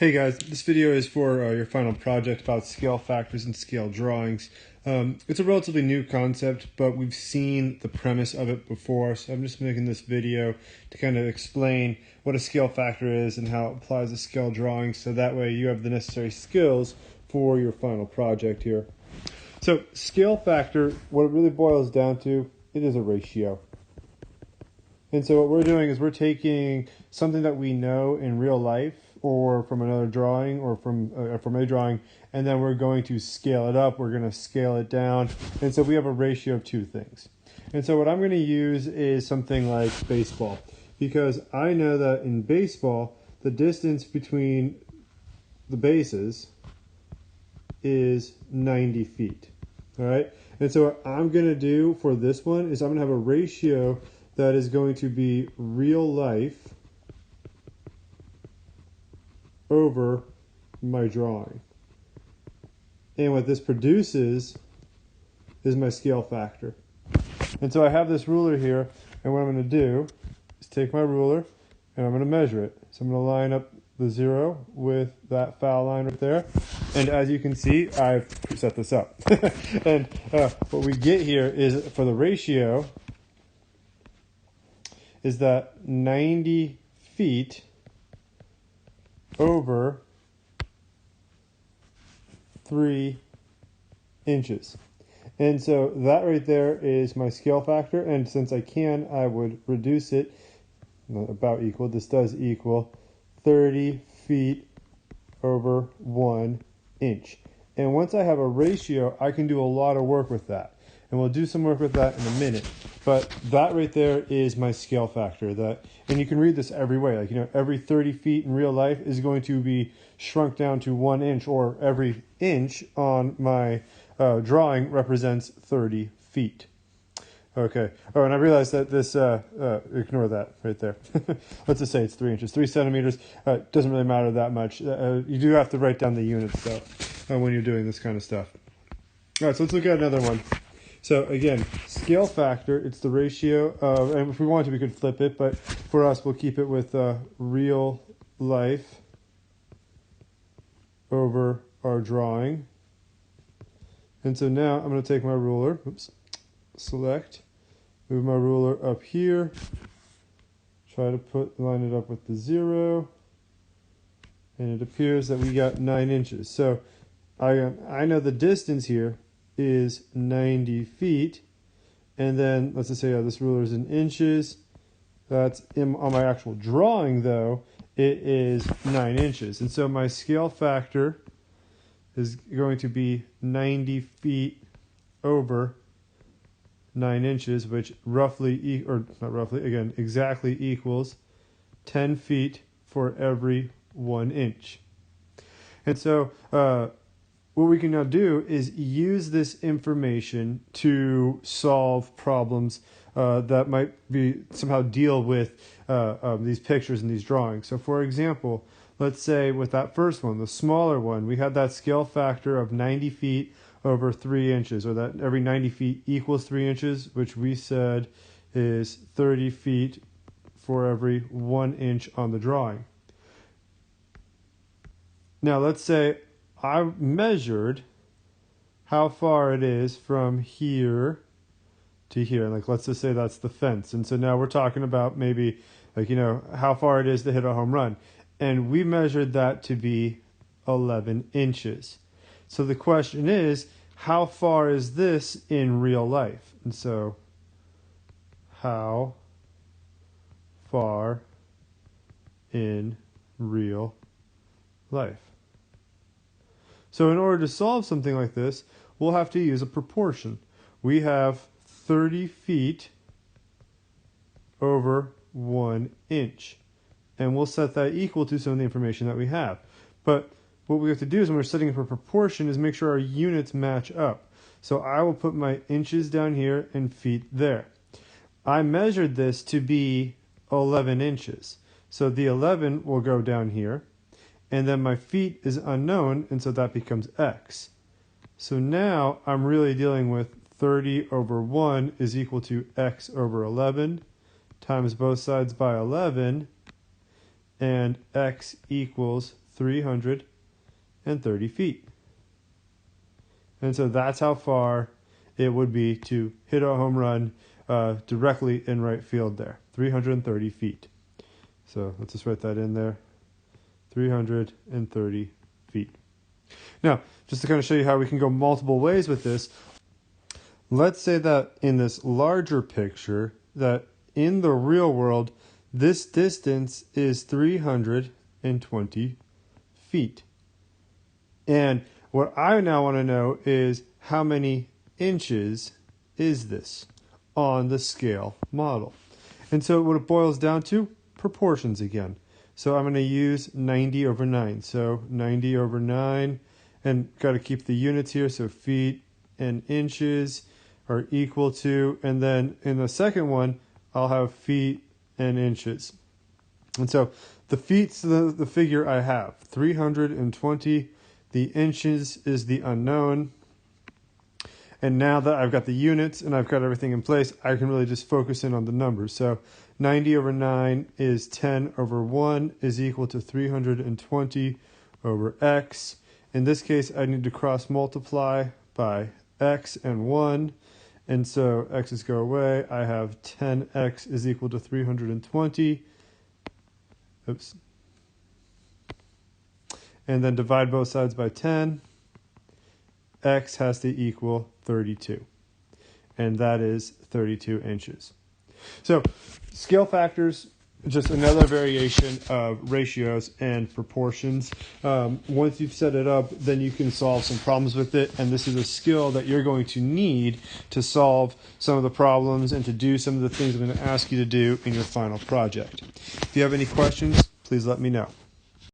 Hey guys, this video is for your final project about scale factors and scale drawings. It's a relatively new concept, but we've seen the premise of it before, so I'm just making this video to kind of explain what a scale factor is and how it applies to scale drawings, so that way you have the necessary skills for your final project here. So scale factor, what it really boils down to, it is a ratio. And so what we're doing is we're taking something that we know in real life or from another drawing or from a drawing, and then we're going to scale it up, we're going to scale it down, and so we have a ratio of two things. And so what I'm going to use is something like baseball, because I know that in baseball, the distance between the bases is 90 feet, all right? And so what I'm going to do for this one is I'm going to have a ratio that is going to be real life over my drawing. And what this produces is my scale factor. And so I have this ruler here, and what I'm going to do is take my ruler and I'm going to measure it. So I'm going to line up the 0 with that foul line right there. And as you can see, I've set this up. And what we get here is, for the ratio, is that 90 feet over 3 inches. And so that right there is my scale factor, and since I can, I would reduce it, about equal, this does equal 30 feet over 1 inch. And once I have a ratio, I can do a lot of work with that. And we'll do some work with that in a minute. But that right there is my scale factor. And you can read this every way. Like, every 30 feet in real life is going to be shrunk down to 1 inch, or every inch on my drawing represents 30 feet. Okay. Oh, and I realized that this, ignore that right there. Let's just say it's 3 inches. 3 centimeters, doesn't really matter that much. You do have to write down the units, though, when you're doing this kind of stuff. All right, so let's look at another one. So again, scale factor, it's the ratio of, and if we want to, we could flip it, but for us, we'll keep it with real life over our drawing. And so now I'm going to take my ruler, select, move my ruler up here, try to line it up with the 0, and it appears that we got 9 inches. So I know the distance here is 90 feet, and then let's just say this ruler is in inches. That's on my actual drawing, though, it is 9 inches, and so my scale factor is going to be 90 feet over 9 inches, which roughly, or not roughly, again, exactly equals 10 feet for every 1 inch. And so what we can now do is use this information to solve problems that might be somehow deal with these pictures and these drawings. So for example, let's say with that first one, the smaller one, we had that scale factor of 90 feet over 3 inches, or that every 90 feet equals 3 inches, which we said is 30 feet for every 1 inch on the drawing. Now let's say I measured how far it is from here to here. Like, let's just say that's the fence. And so now we're talking about maybe, like, how far it is to hit a home run. And we measured that to be 11 inches. So the question is, how far is this in real life? And so, how far in real life? So in order to solve something like this, we'll have to use a proportion. We have 30 feet over 1 inch. And we'll set that equal to some of the information that we have. But what we have to do is, when we're setting up a proportion, is make sure our units match up. So I will put my inches down here and feet there. I measured this to be 11 inches. So the 11 will go down here. And then my feet is unknown, and so that becomes x. So now I'm really dealing with 30 over 1 is equal to x over 11 times both sides by 11, and x equals 330 feet. And so that's how far it would be to hit a home run directly in right field there, 330 feet. So let's just write that in there, 330 feet. Now, just to kind of show you how we can go multiple ways with this, let's say that in this larger picture, that in the real world, this distance is 320 feet. And what I now want to know is how many inches is this on the scale model. And so what it boils down to, proportions again. So I'm going to use 90 over 9. So 90 over 9, and got to keep the units here, so feet and inches are equal to, and then in the second one, I'll have feet and inches. And so the feet's the figure I have, 320. The inches is the unknown. And now that I've got the units and I've got everything in place, I can really just focus in on the numbers. So 90 over 9 is 10 over 1 is equal to 320 over x. In this case, I need to cross multiply by x and 1. And so x's go away. I have 10x is equal to 320. Oops. And then divide both sides by 10. X has to equal 32. And that is 32 inches. So scale factors, just another variation of ratios and proportions. Once you've set it up, then you can solve some problems with it. And this is a skill that you're going to need to solve some of the problems and to do some of the things I'm going to ask you to do in your final project. If you have any questions, please let me know.